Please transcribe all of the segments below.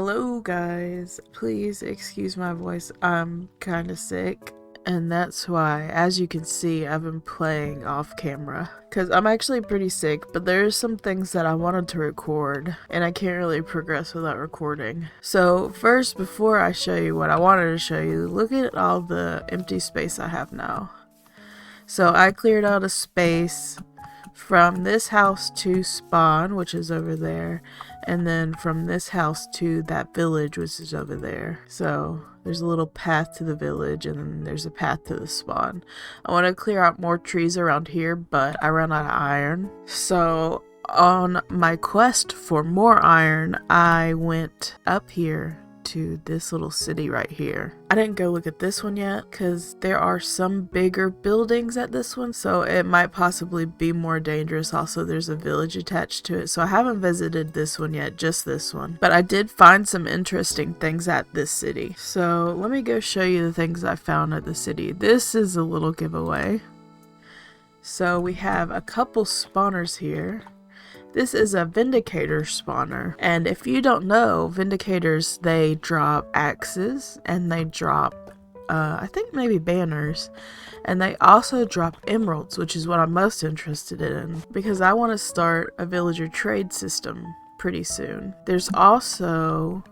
Hello guys, please excuse my voice. I'm kind of sick and that's why, as you can see, I've been playing off camera because I'm actually pretty sick, but there's some things that I wanted to record and I can't really progress without recording. So first, before I show you what I wanted to show you, look at all the empty space I have now. So I cleared out a space from this house to spawn, which is over there, and then from this house to that village, which is over there. So there's a little path to the village and then there's a path to the spawn. I want to clear out more trees around here, but I ran out of iron. So on my quest for more iron, I went up here to this little city right here. I didn't go look at this one yet because there are some bigger buildings at this one, so it might possibly be more dangerous. Also, there's a village attached to it, so I haven't visited this one yet, just this one. But I did find some interesting things at this city. So let me go show you the things I found at the city. This is a little giveaway. So we have a couple spawners here. This is a Vindicator spawner, and if you don't know, Vindicators, they drop axes, and they drop, I think maybe banners, and they also drop emeralds, which is what I'm most interested in, because I want to start a villager trade system pretty soon. There's also,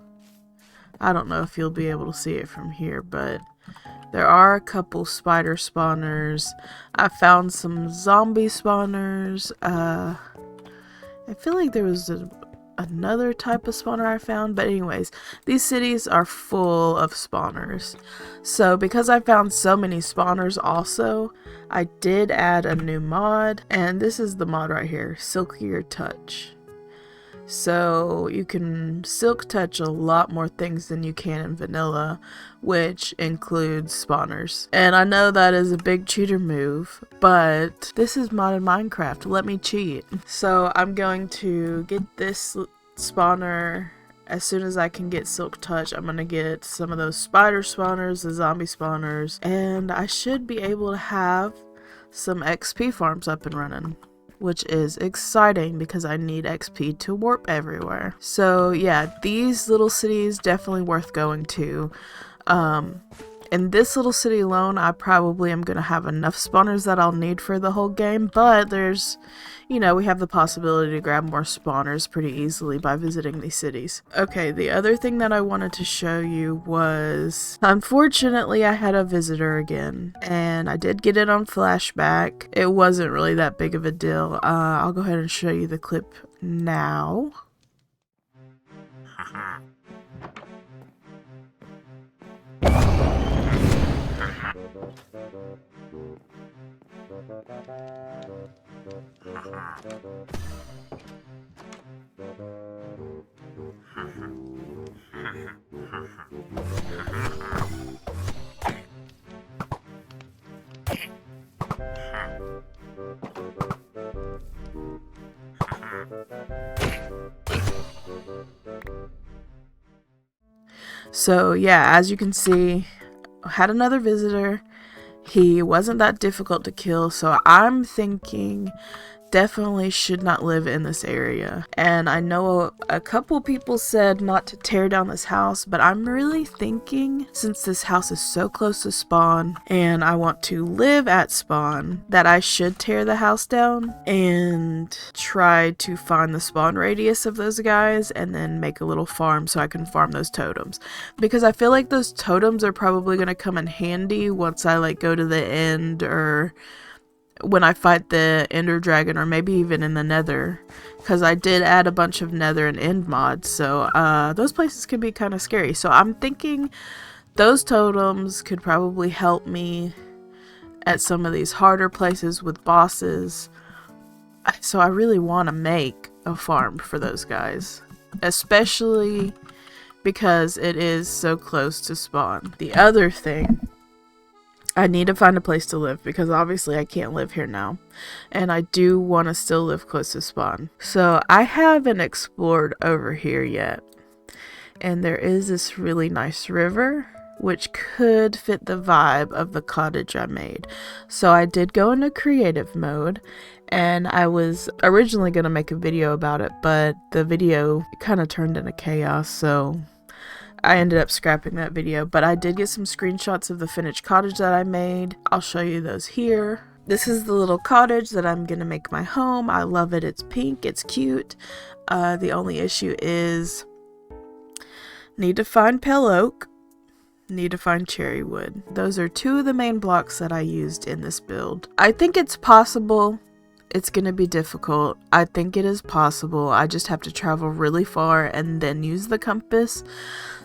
I don't know if you'll be able to see it from here, but there are a couple spider spawners. I found some zombie spawners, I feel like there was another type of spawner I found, but anyways, these cities are full of spawners. So because I found so many spawners also, I did add a new mod, and this is the mod right here, Silkier Touch. So you can silk touch a lot more things than you can in vanilla, which includes spawners. And I know that is a big cheater move, but this is modded Minecraft. Let me cheat. So I'm going to get this spawner as soon as I can get silk touch. I'm going to get some of those spider spawners, the zombie spawners, and I should be able to have some XP farms up and running, which is exciting because I need XP to warp everywhere. So yeah, these little cities definitely worth going to. In this little city alone, I probably am going to have enough spawners that I'll need for the whole game, but there's, you know, we have the possibility to grab more spawners pretty easily by visiting these cities. Okay, the other thing that I wanted to show you was, unfortunately, I had a visitor again, and I did get it on flashback. It wasn't really that big of a deal. I'll go ahead and show you the clip now. So yeah, as you can see, I had another visitor. He wasn't that difficult to kill, so I'm thinking definitely should not live in this area. And I know a couple people said not to tear down this house, but I'm really thinking, since this house is so close to spawn and I want to live at spawn, that I should tear the house down and try to find the spawn radius of those guys and then make a little farm so I can farm those totems, because I feel like those totems are probably going to come in handy once I like go to the end, or when I fight the Ender Dragon, or maybe even in the Nether, because I did add a bunch of Nether and End mods, so those places can be kind of scary. So I'm thinking those totems could probably help me at some of these harder places with bosses. So I really want to make a farm for those guys, especially because it is so close to spawn. The other thing, I need to find a place to live, because obviously I can't live here now, and I do want to still live close to spawn. So I haven't explored over here yet, and there is this really nice river which could fit the vibe of the cottage I made. So I did go into creative mode, and I was originally going to make a video about it, but the video kind of turned into chaos, so I ended up scrapping that video, but I did get some screenshots of the finished cottage that I made. I'll show you those here. This is the little cottage that I'm gonna make my home. I love it. It's pink. It's cute. The only issue is need to find pale oak, need to find cherry wood. Those are two of the main blocks that I used in this build. I think it's possible. It's gonna be difficult. I think it is possible. I just have to travel really far and then use the compass.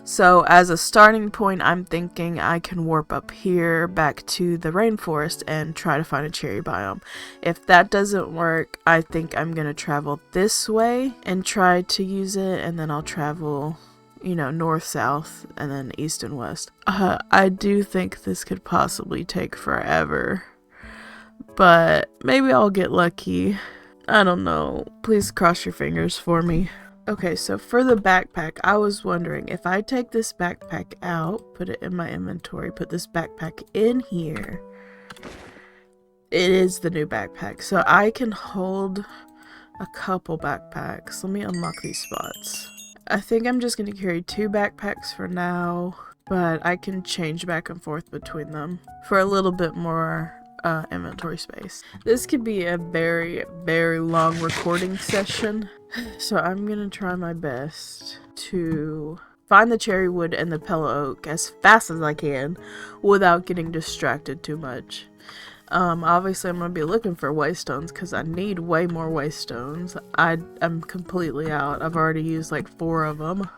So as a starting point, I'm thinking I can warp up here back to the rainforest and try to find a cherry biome. If that doesn't work, I think I'm gonna travel this way and try to use it, and then I'll travel, you know, north, south, and then east and west. I do think this could possibly take forever, but maybe I'll get lucky. I don't know. Please cross your fingers for me. Okay, so for the backpack, I was wondering if I take this backpack out, put it in my inventory, put this backpack in here. It is the new backpack, so I can hold a couple backpacks. Let me unlock these spots. I think I'm just going to carry 2 backpacks for now, but I can change back and forth between them for a little bit more inventory space. This could be a very, very long recording session, so I'm gonna try my best to find the cherry wood and the pale oak as fast as I can without getting distracted too much. Obviously I'm gonna be looking for waystones because I need way more waystones. I'm completely out. I've already used like 4 of them.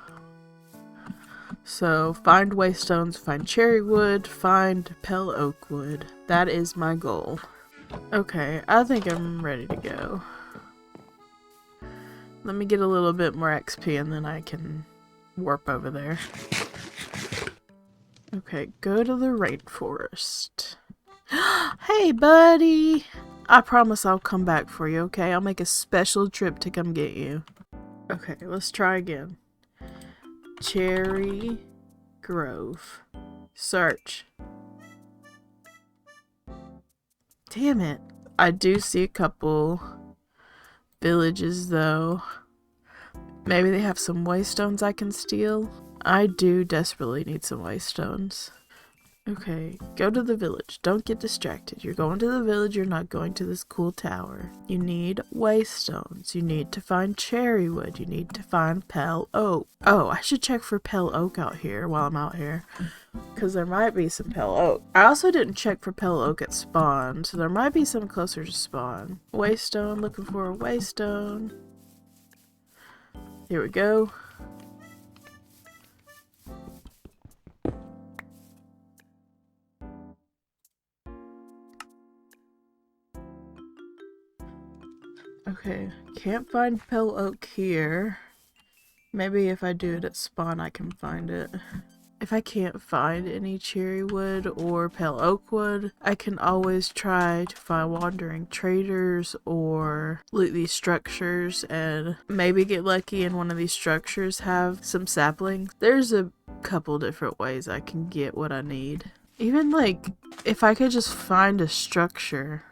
So find waystones, find cherry wood, find pale oak wood. That is my goal. Okay, I think I'm ready to go. Let me get a little bit more XP and then I can warp over there. Okay, go to the rainforest. Hey, buddy! I promise I'll come back for you, okay? I'll make a special trip to come get you. Okay, let's try again. Cherry Grove. Search. Damn it. I do see a couple villages though. Maybe they have some waystones I can steal. I do desperately need some waystones. Okay, go to the village. Don't get distracted. You're going to the village, you're not going to this cool tower. You need waystones. You need to find cherry wood. You need to find pale oak. Oh, I should check for pale oak out here while I'm out here, because there might be some pale oak. I also didn't check for pale oak at spawn, so there might be some closer to spawn. Waystone, looking for a waystone. Here we go. Okay, can't find pale oak here. Maybe if I do it at spawn I can find it. If I can't find any cherry wood or pale oak wood, I can always try to find wandering traders or loot these structures and maybe get lucky and one of these structures have some saplings. There's a couple different ways I can get what I need. Even like if I could just find a structure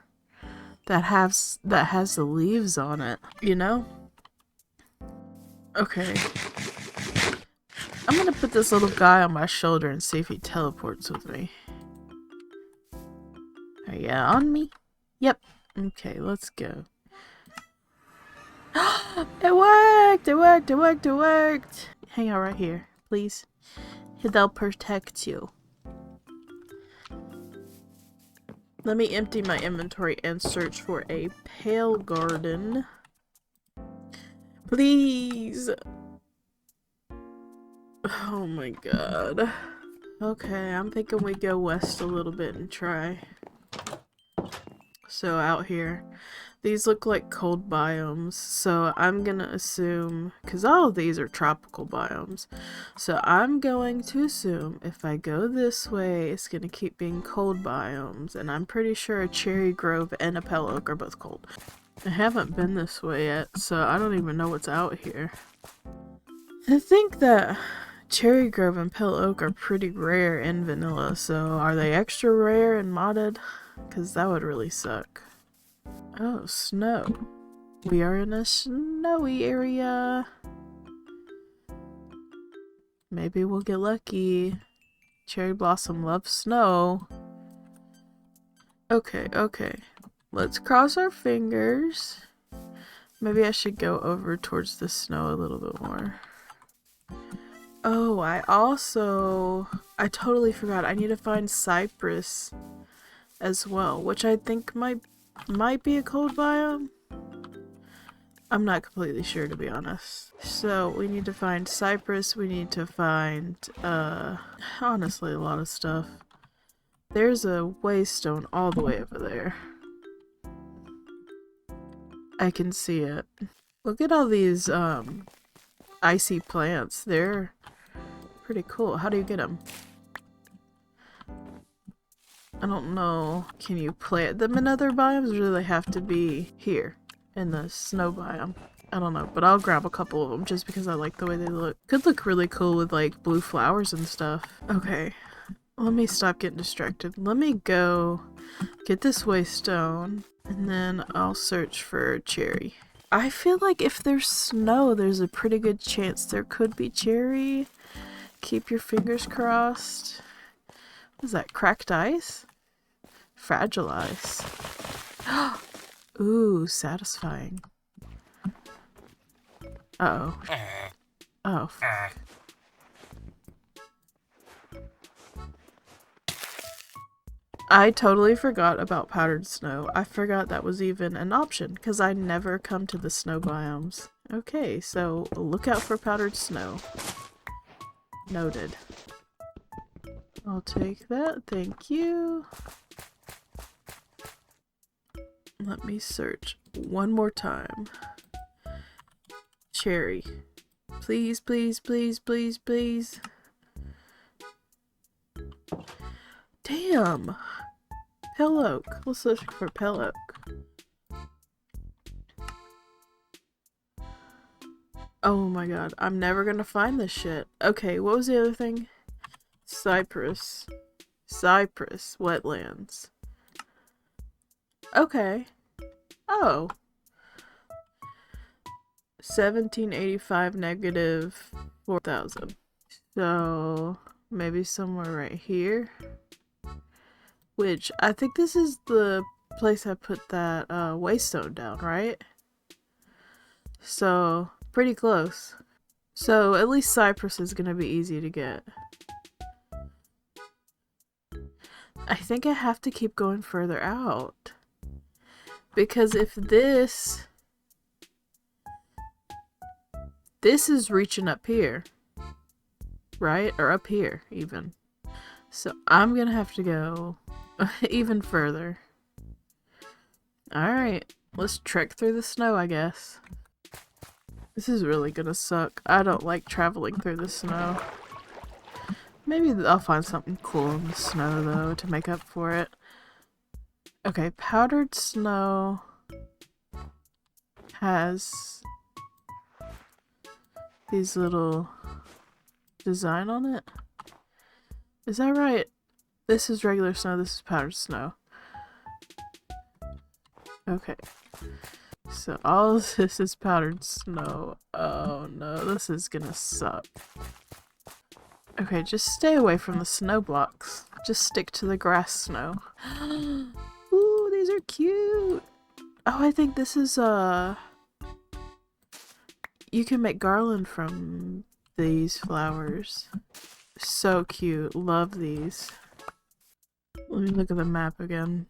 that has the leaves on it, you know? Okay. I'm gonna put this little guy on my shoulder and see if he teleports with me. Are you on me? Yep. Okay, let's go. It worked! It worked! It worked! It worked! Hang out right here, please. They'll protect you. Let me empty my inventory and search for a pale garden. Please! Oh my god. Okay, I'm thinking we go west a little bit and try. So out here, these look like cold biomes, so I'm gonna assume, because all of these are tropical biomes, so I'm going to assume if I go this way, it's gonna keep being cold biomes, and I'm pretty sure a cherry grove and a pale oak are both cold. I haven't been this way yet, so I don't even know what's out here. I think that cherry grove and pale oak are pretty rare in vanilla, so are they extra rare and modded? Because that would really suck. Oh, snow. We are in a snowy area. Maybe we'll get lucky. Cherry blossom loves snow. Okay, okay. Let's cross our fingers. Maybe I should go over towards the snow a little bit more. Oh, I totally forgot. I need to find cypress as well, which I think might be a cold biome. I'm not completely sure, to be honest. So we need to find cypress. We need to find honestly a lot of stuff. There's a waystone all the way over there. I can see it. Look at all these icy plants. They're pretty cool. How do you get them? I don't know. Can you plant them in other biomes, or do they have to be here in the snow biome? I don't know, but I'll grab a couple of them just because I like the way they look. Could look really cool with like blue flowers and stuff. Okay, let me stop getting distracted. Let me go get this waystone, and then I'll search for cherry. I feel like if there's snow, there's a pretty good chance there could be cherry. Keep your fingers crossed. What is that, cracked ice? Fragile ice. Ooh, satisfying. Uh-oh. Oh, fuck. I totally forgot about powdered snow. I forgot that was even an option, because I never come to the snow biomes. Okay, so look out for powdered snow. Noted. I'll take that, thank you. Let me search one more time. Cherry. Please, please, please, please, please. Damn! Pale oak. Let's search for pale oak. Oh my god, I'm never gonna find this shit. Okay, what was the other thing? Cypress. Cypress. Wetlands. Okay. Oh. 1785 negative 4,000. So, maybe somewhere right here. Which, I think this is the place I put that waystone down, right? So, pretty close. So, at least cypress is gonna be easy to get. I think I have to keep going further out. Because if this is reaching up here, right? Or up here, even. So I'm gonna have to go even further. Alright, let's trek through the snow, I guess. This is really gonna suck. I don't like traveling through the snow. Maybe I'll find something cool in the snow, though, to make up for it. Okay, powdered snow has these little design on it. Is that right? This is regular snow, this is powdered snow. Okay. So all of this is powdered snow. Oh no, this is gonna suck. Okay, just stay away from the snow blocks. Just stick to the grass snow. Ooh, these are cute! Oh, I think this is, you can make garland from these flowers. So cute. Love these. Let me look at the map again.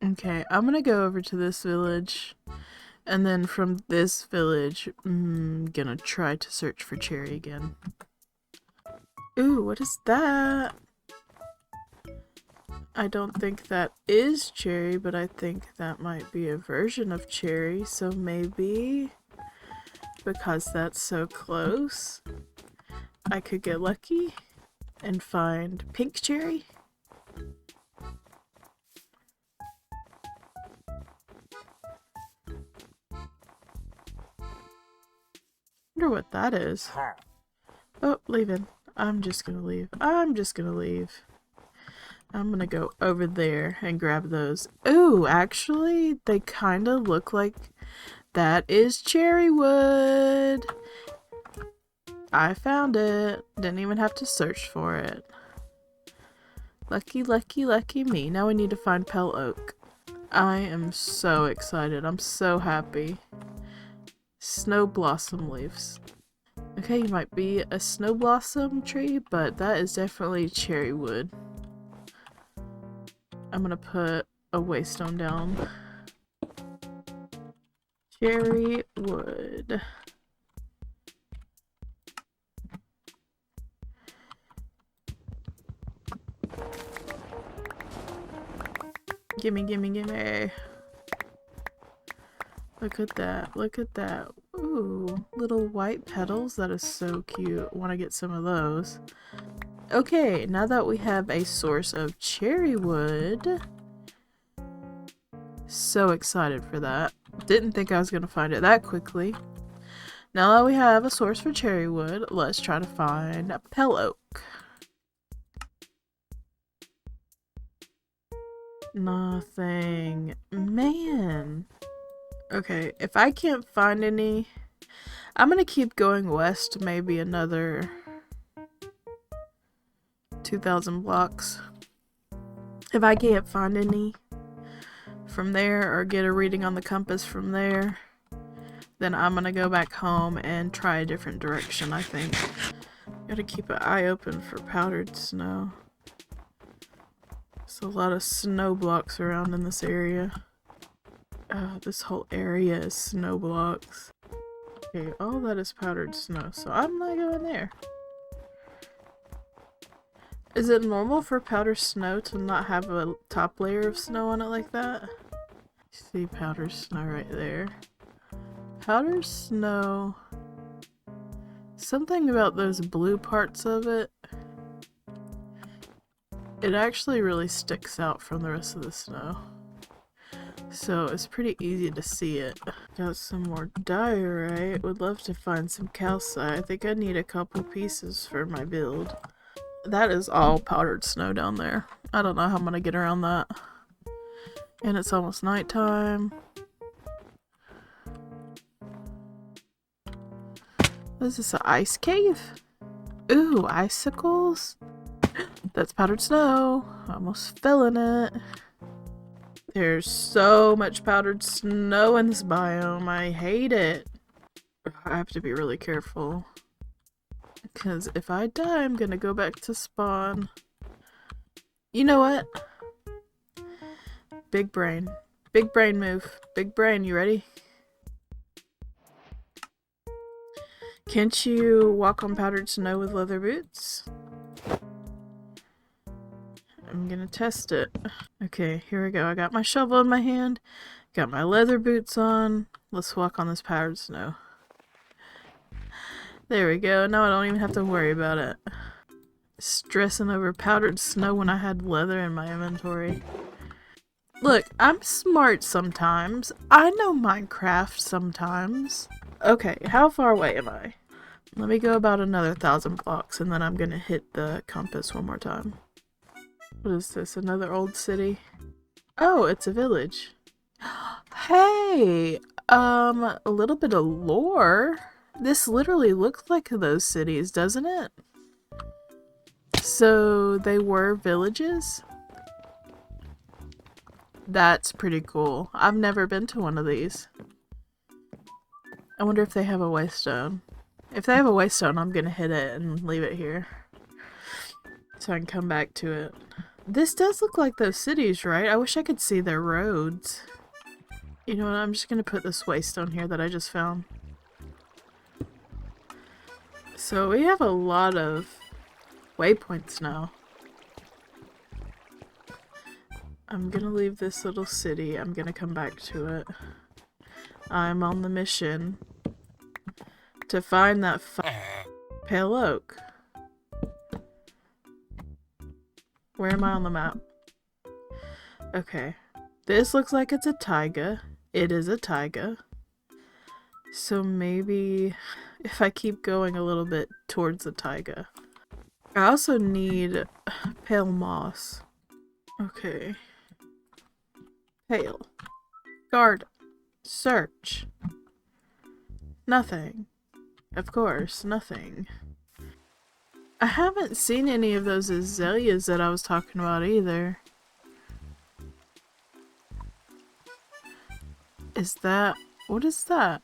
Okay, I'm gonna go over to this village. And then from this village, I'm gonna try to search for cherry again. Ooh, what is that? I don't think that is cherry, but I think that might be a version of cherry, so maybe because that's so close, I could get lucky and find pink cherry. Wonder what that is. Oh, leaving. I'm just gonna leave. I'm just gonna leave. I'm gonna go over there and grab those. Ooh, actually, they kind of look like that is cherry wood. I found it. Didn't even have to search for it. Lucky, lucky, lucky me. Now we need to find pale oak. I am so excited. I'm so happy. Snow blossom leaves. Okay, you might be a snow blossom tree, but that is definitely cherry wood. I'm gonna put a waystone down. Cherry wood. Gimme, gimme, gimme. Look at that. Look at that. Ooh, little white petals. That is so cute. Want to get some of those. Okay, now that we have a source of cherry wood. So excited for that. Didn't think I was going to find it that quickly. Now that we have a source for cherry wood, let's try to find pale oak. Nothing. Man. Okay, if I can't find any, I'm gonna keep going west maybe another 2,000 blocks. If I can't find any from there or get a reading on the compass from there, then I'm gonna go back home and try a different direction, I think. Gotta keep an eye open for powdered snow. There's a lot of snow blocks around in this area. This whole area is snow blocks. Okay, all that is powdered snow, so I'm not going there. Is it normal for powdered snow to not have a top layer of snow on it like that? See powdered snow right there. Powdered snow. Something about those blue parts of it. It actually really sticks out from the rest of the snow. So it's pretty easy to see it. Got some more diorite. Would love to find some calcite. I think I need a couple pieces for my build. That is all powdered snow down there. I don't know how I'm gonna get around that. And it's almost nighttime. What is this, an ice cave? Ooh, icicles? That's powdered snow. I almost fell in it. There's so much powdered snow in this biome. I hate it. I have to be really careful. Because if I die, I'm gonna go back to spawn. You know what? Big brain. Big brain move. Big brain, you ready? Can't you walk on powdered snow with leather boots? I'm gonna test it. Okay, here we go. I got my shovel in my hand. Got my leather boots on. Let's walk on this powdered snow. There we go. Now I don't even have to worry about it. Stressing over powdered snow when I had leather in my inventory. Look, I'm smart sometimes. I know Minecraft sometimes. Okay, how far away am I? Let me go about another 1,000 blocks and then I'm gonna hit the compass one more time. What is this? Another old city? Oh, it's a village. Hey! A little bit of lore. This literally looks like those cities, doesn't it? So they were villages? That's pretty cool. I've never been to one of these. I wonder if they have a waystone. If they have a waystone, I'm gonna hit it and leave it here. So I can come back to it. This does look like those cities, right? I wish I could see their roads. You know what? I'm just gonna put this waystone here that I just found. So we have a lot of waypoints now. I'm gonna leave this little city. I'm gonna come back to it. I'm on the mission to find that pale oak. Where am I on the map? Okay. This looks like it's a taiga. It is a taiga. So maybe if I keep going a little bit towards the taiga. I also need pale moss. Okay. Pale. Garden. Search. Nothing. Of course, nothing. I haven't seen any of those azaleas that I was talking about either. Is that... what is that?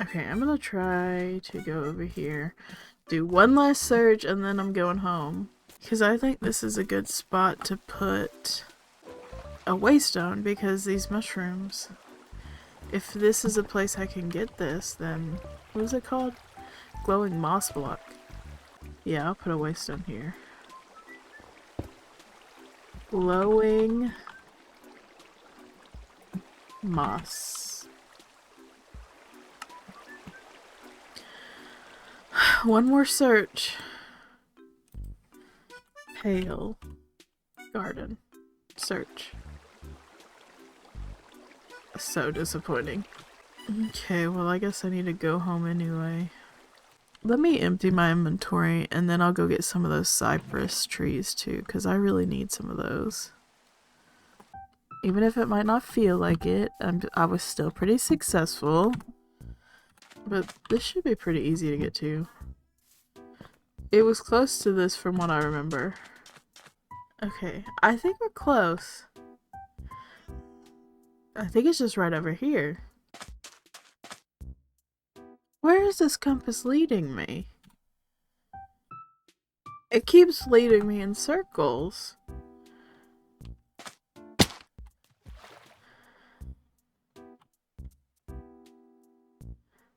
Okay, I'm gonna try to go over here, do one last search, and then I'm going home. Because I think this is a good spot to put a waystone, because these mushrooms... if this is a place I can get this, then... what is it called? Glowing moss block. Yeah, I'll put a waystone here. Glowing moss. One more search. Pale garden. Search. So disappointing. Okay, well I guess I need to go home anyway. Let me empty my inventory and then I'll go get some of those cypress trees too, because I really need some of those. Even if it might not feel like it, I was still pretty successful. But this should be pretty easy to get to. It was close to this from what I remember. Okay, I think we're close. I think it's just right over here. Where is this compass leading me? It keeps leading me in circles.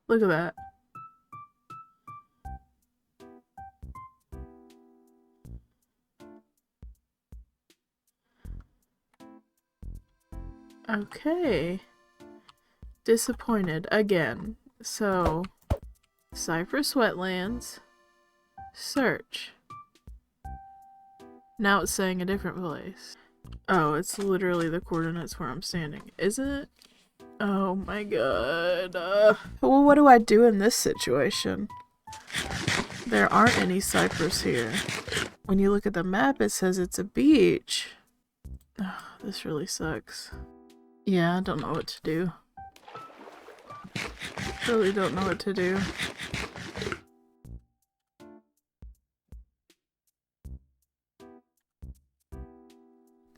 Look at that. Okay. Disappointed again. So, Cypress Wetlands. Search. Now it's saying a different place. Oh, it's literally the coordinates where I'm standing. Is it? Oh my god. Well, what do I do in this situation? There aren't any cypress here. When you look at the map, it says it's a beach. Oh, this really sucks. Yeah, I don't know what to do. Really don't know what to do.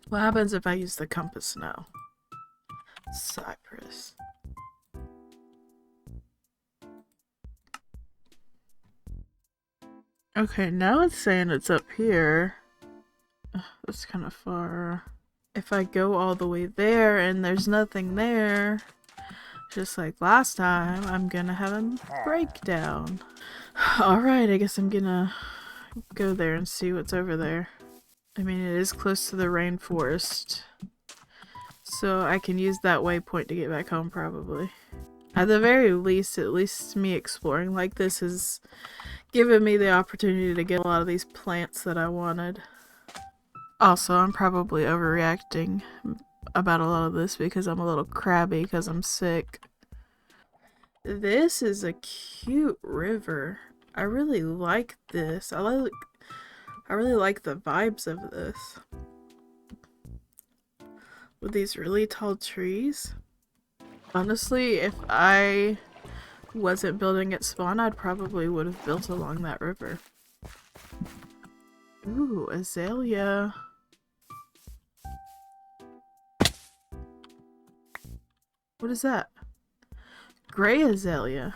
What happens if I use the compass now? Cypress. Okay, now it's saying it's up here. Ugh, that's kind of far. If I go all the way there and there's nothing there, just like last time, I'm gonna have a breakdown. Alright, I guess I'm gonna go there and see what's over there. I mean, it is close to the rainforest, so I can use that waypoint to get back home probably. At the very least, at least me exploring like this has given me the opportunity to get a lot of these plants that I wanted. Also, I'm probably overreacting about a lot of this because I'm a little crabby because I'm sick. This is a cute river. I really like this. I really like the vibes of this. With these really tall trees. Honestly, if I wasn't building at spawn, I'd probably would have built along that river. Ooh, azalea. What is that? Gray azalea.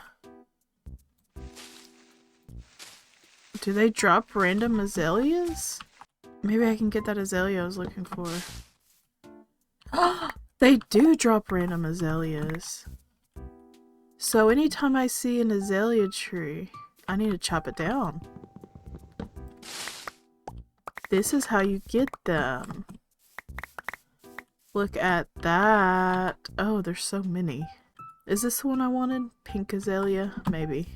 Do they drop random azaleas? Maybe I can get that azalea I was looking for. They do drop random azaleas. So anytime I see an azalea tree, I need to chop it down. This is how you get them. Look at that. Oh, there's so many. Is this the one I wanted? Pink azalea? Maybe.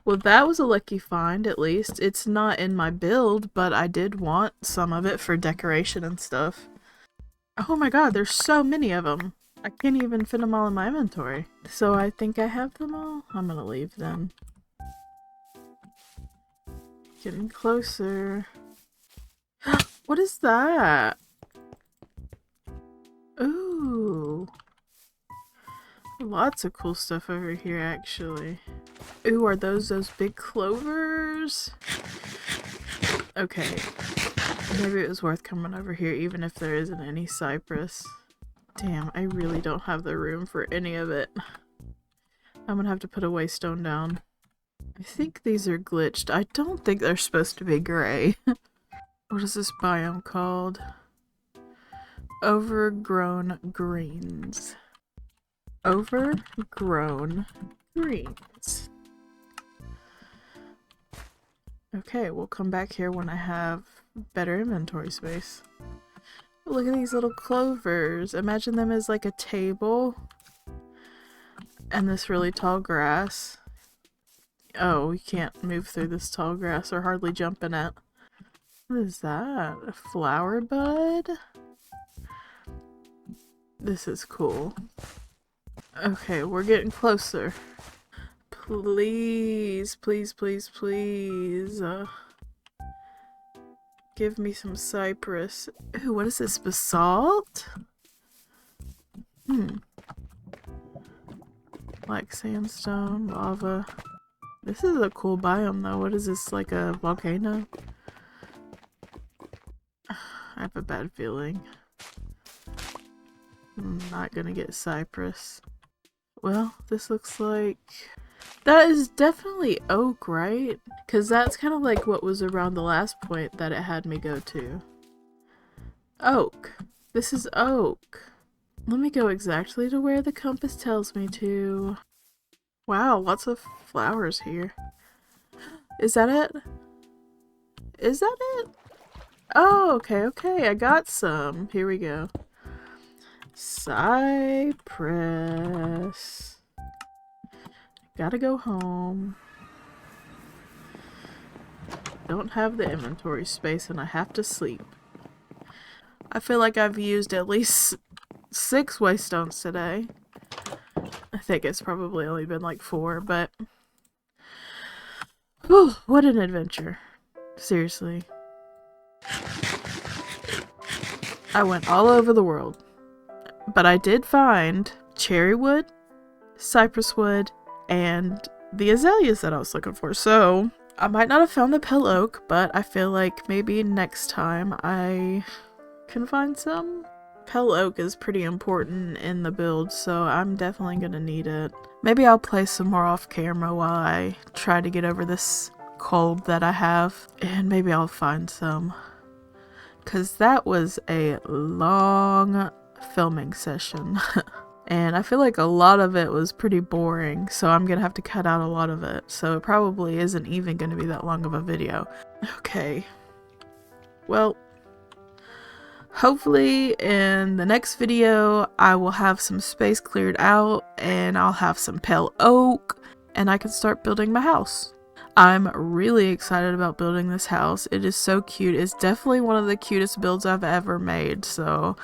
Well, that was a lucky find, at least. It's not in my build, but I did want some of it for decoration and stuff. Oh my god, there's so many of them. I can't even fit them all in my inventory. So I think I have them all. I'm gonna leave then. Getting closer. What is that? Ooh. Lots of cool stuff over here, actually. Ooh, are those big clovers? Okay. Maybe it was worth coming over here even if there isn't any cypress. Damn, I really don't have the room for any of it. I'm gonna have to put a waystone down. I think these are glitched. I don't think they're supposed to be gray. What is this biome called? Overgrown greens. Overgrown greens. Okay, we'll come back here when I have better inventory space. Look at these little clovers. Imagine them as like a table. And this really tall grass. Oh, we can't move through this tall grass or hardly jump in it. What is that? A flower bud? This is cool. Okay, we're getting closer. Please, please, please, please. Give me some cypress. Ooh, what is this? Basalt? Like sandstone, lava. This is a cool biome though. What is this, like a volcano? I have a bad feeling. I'm not gonna get cypress. Well, this looks like... That is definitely oak, right? Because that's kind of like what was around the last point that it had me go to. Oak. This is oak. Let me go exactly to where the compass tells me to. Wow, lots of flowers here. Is that it? Is that it? Oh, okay, okay. I got some. Here we go. Cypress. Gotta go home. Don't have the inventory space and I have to sleep. I feel like I've used at least 6 waystones today. I think it's probably only been like 4, but... Whew, what an adventure. Seriously. I went all over the world. But I did find cherry wood, cypress wood, and the azaleas that I was looking for. So, I might not have found the pale oak, but I feel like maybe next time I can find some. Pale oak is pretty important in the build, so I'm definitely gonna need it. Maybe I'll play some more off camera while I try to get over this cold that I have, and maybe I'll find some. Cause that was a long filming session. And I feel like a lot of it was pretty boring, so I'm gonna have to cut out a lot of it. So it probably isn't even gonna be that long of a video. Okay. Well, hopefully in the next video I will have some space cleared out and I'll have some pale oak and I can start building my house. I'm really excited about building this house. It is so cute. It's definitely one of the cutest builds I've ever made, so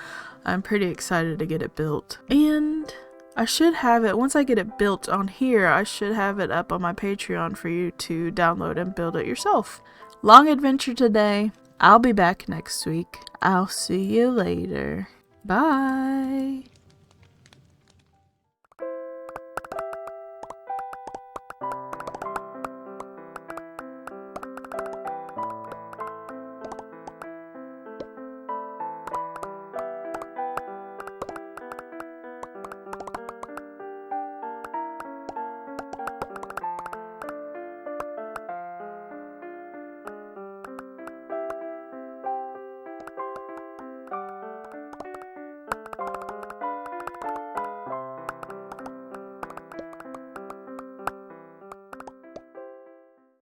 I'm pretty excited to get it built. And I should have it, once I get it built on here, I should have it up on my Patreon for you to download and build it yourself. Long adventure today. I'll be back next week. I'll see you later. Bye.